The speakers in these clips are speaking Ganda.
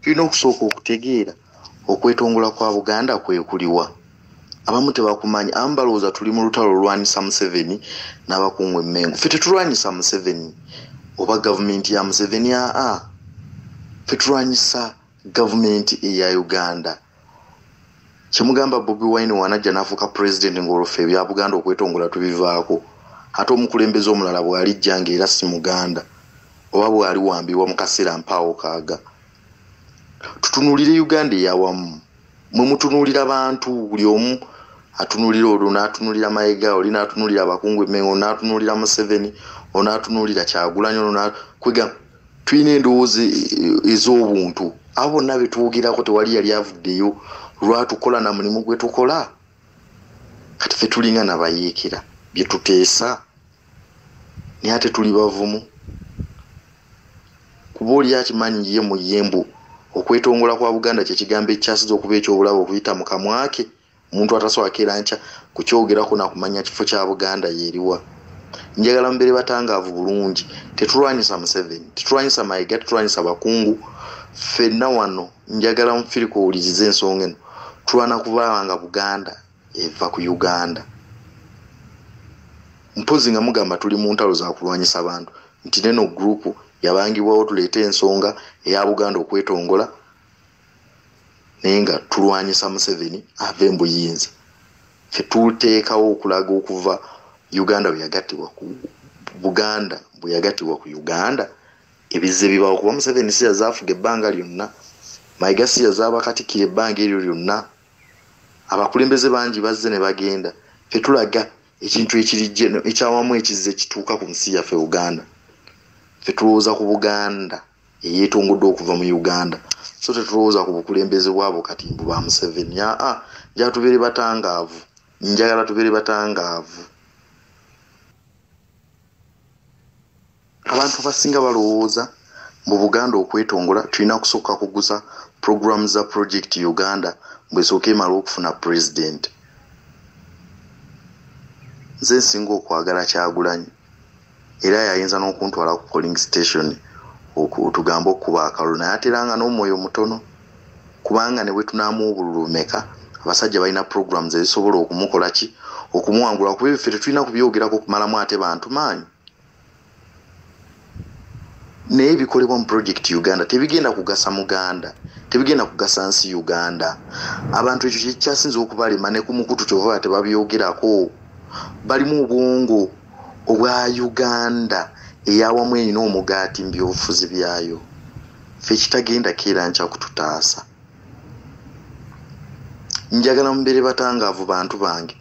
tulina okusooka okutegeera okwetongola kwa Buganda kwe kuliwa. Abamu tebakumanyi, abamu balowooza tuli mu lutalo olwanisa Museveni n'abakungu emmengo. Ffe tetulwanyisa Museveni oba gavumenti ya Museveni, ffe tulwanyisa gavumenti eya Uganda. Kyemugamba Bobi Wine wanajja n'afuuka president ng'olwo ebya Buganda okwetongola tubivaako. Ate omukulembeze omulala bw'alijja ng'era si Muganda oba bw'ali wambibwa mu kaseera mpaawo kaaga. Tutunuulire Uganda eyawamu. Mwe mutunuulira abantu, buli omu atunuulira olwo n'atunuulira Mayiga, oli n'atunuulira abakungu emmengo, n'atunuulira Museveni, n'atunuulira Kyagulanyi, kwega tulina endowooza ez'obuntu. Abo bonna be twogerako tewali yali avuddeyo lwatukola na mulimu gwe tukola. Kati ffe tulinga nabayeekera bye tuteesa naye ate tuli bavumu. Kuba oli akimanyi ye mu yembu okwetongola kwa Buganda kye kigambo ekyasiza okuba eky'obulabe okuyita mu kamwa ke. Omuntu atasobola keera nkya ku kyogerako nakumanya kifo kya Buganda yeeriwa. Njagala mbere batangaavu bulungi. Tetulwanyisa Museveni, tetulwanyisa Mayiga, tetulwanyisa bakungu. Ffenna wano njagala mufiri kuwuliriza ensonga eno. Tulwana kubanga Buganda eva ku Uganda. Mpozi nga mugamba tuli mu ntalo za kulwanyisa abantu nti neno group yabangibwawo tuleete ensonga eya Buganda okwetongola naye nga tulwanyisa Museveni ave mbuyinza. Ffe tuteekawo okulaga okuva Uganda bwe yagattibwa ku Buganda bwe yagattibwa ku Uganda ebizze bibaawo kuba Museveni si yazaafuga ebbanga lyonna, Mayiga si yazaaba Katikkiro ebbanga eryo lyonna, abakulembeze bangi bazze ne bagenda. Ffe tulaga ekintu ekirijje ekyawamu ekizze kituuka ku nsi yaffe Uganda. Ffe tulowooza ku Buganda eyeetongodde okuva mu Uganda, so tetulowooza ku bukulembeze bwabo katimbu ba Museveni. Njagala tubeere batangaavu, njagala tubeere batangaavu. Abantu abasinga balowooza mu Buganda okwetongola tulina kusooka kuguza program za Project Uganda bwesooka emala okufuna president. Nze nsinga okwagala Kyagulanyi era yayinza n'okuntwala ku polling station okutugamba okuba akalulu naye ateranga n'omwoyo mutono kubanga ne bwe tunaamu obululumeka abasajja balina programs ezisobola okumukola ki okumuwangula kuba ffe tetulina kubyogerako kumalamu ate bantu maanyi. Naye ebikolebwa mu Project Uganda tebigenda kugasa Muganda, tebigenda kugasa nsi Uganda. Abantu ekyo kyasinza okubalema ne ku mukutu kyova tebabyogerako. Balimu obwongo obwa Uganda eyawamu erina omugaati mu byobufuzi byayo. Ffe kitagenda keera nkya kututaasa. Njagala mbeere batangaavu bantu bange.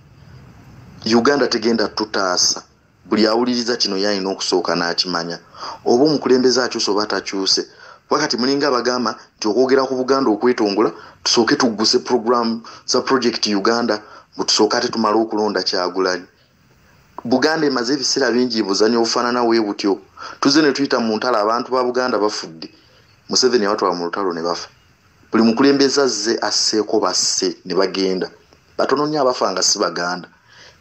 Uganda tegenda tutaasa. Buli awuliriza kino yalina okusooka n'akimanya. Oba omukulembeze akyuse oba takyuse. Wakati mulinga bagamba nti okwogera ku Buganda okwetongola tusooke tugguse program za Project Uganda butusooka ate tumala okulonda Kyagulanyi. Buganda emaze ebiseera bingi buzannya obufaanana bwe butyo. Tuze ne tuyita mu ntalo abantu ba Buganda bafudde. Museveni yabatwala mu lutalo ne bafa. Buli mukulembeze azze asseeko basse ne bagenda. Batono nnyo abafa nga si Baganda.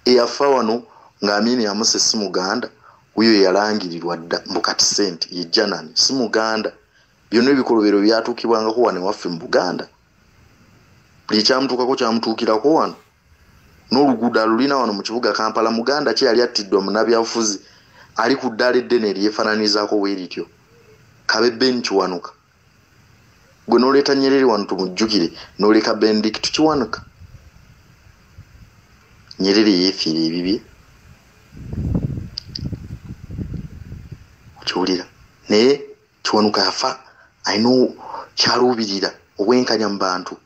Eyafa wano ng'Amini Amuse si Muganda, huyo yalangirirwa dda Mbukati Sente ye Janani si Muganda. Byonna ebikolobero byatuukibwangako wano waffe mu Buganda. Buli kyamutuukako kyamutuukirako wano. N'oluguudo alulina wano mu kibuga Kampala Muganda ki yali attiddwa munnabyabufuzi ali ku ddaala eddene eryefaananizaako bwe lityo. Kabebe Nkiwanuka. Gwe n'oleeta Nyerere wano tumujjukire n'oleka Benedict Kiwanuka. Nyerere yeefiira ebibye. Kiwulira. Naye Kiwanuka yafa alina kyaluubirira obwenkanya mu bantu.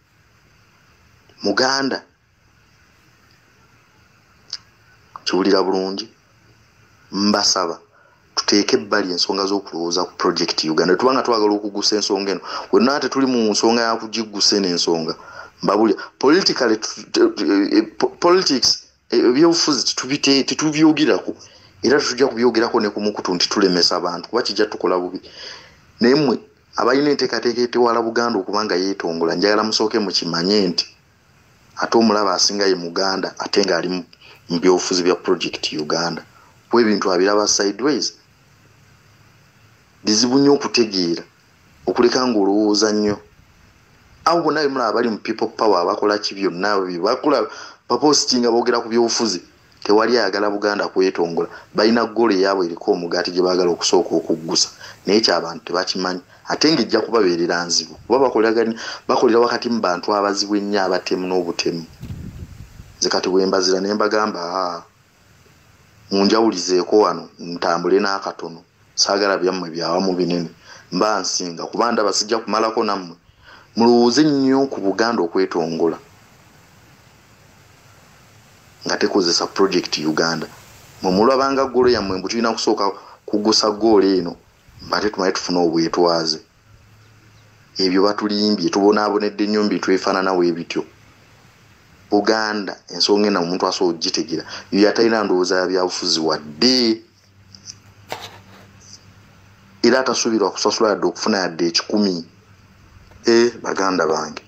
Muganda. Kiwulira bulungi. Mbasaba tuteeke ebbali ensonga z'okulowooza ku Project Uganda. Tubanga twagala okugusa ensonga eno. Wonna ate tuli mu nsonga ya kugigusa n'ensonga. Mbabulira. Politics ebyobufuzi tetubyogerako. Era tujja kubyogerako ne ku mukutu nti tulemesa abantu kuba kijja tukola bubi. Naye mmwe abalina enteekateeka etewala Buganda okubanga yeetongola njagala musooke mukimanye nti ate omulaba asinga ye Muganda ate ng'ali mu byobufuzi bya Project Uganda. Bwe ebintu abiraba sideways. Bizibu nnyo okutegeera okuleka ng'olowooza nnyo abo bonna bemulaba bali mu people power bakola ki byonna bakola bapostinga boogera ku byobufuzi tewali ayagala Buganda kwetongola balina ggoolo yaabwe eriko omugaati gye baagala okusooka okuggusa naye ky'abantu tebakimanyi ate ng'ejja kubabeerera nzibu kuba bakolera wakati mu bantu abazibu ennyo abatemu n'obutemu nze kati bwe mbazira ne mbagamba munjawulizeeko wano ntambule n'akatono saagala byammwe byawamu binene mba nsinga kuba ndaba sijja kumalako nammwe mulowooze nnyo ku Buganda okwetongola nga tekozesa project Uganda mulabanga ggoolo yammwe mbu tulina kusooka kugusa ggoolo eno mbate tumaye tufuna obwetwaze ebyo batulimbye tubonaabonedde nnyo mu bintu ebifaananawo ebityo Buganda ensonga ena omuntu asobola ogitegera yo yatalina ndowooza ya byabufuzi wadde era atasuubirwa kusasula yadde okufuna yadde 10 baganda bange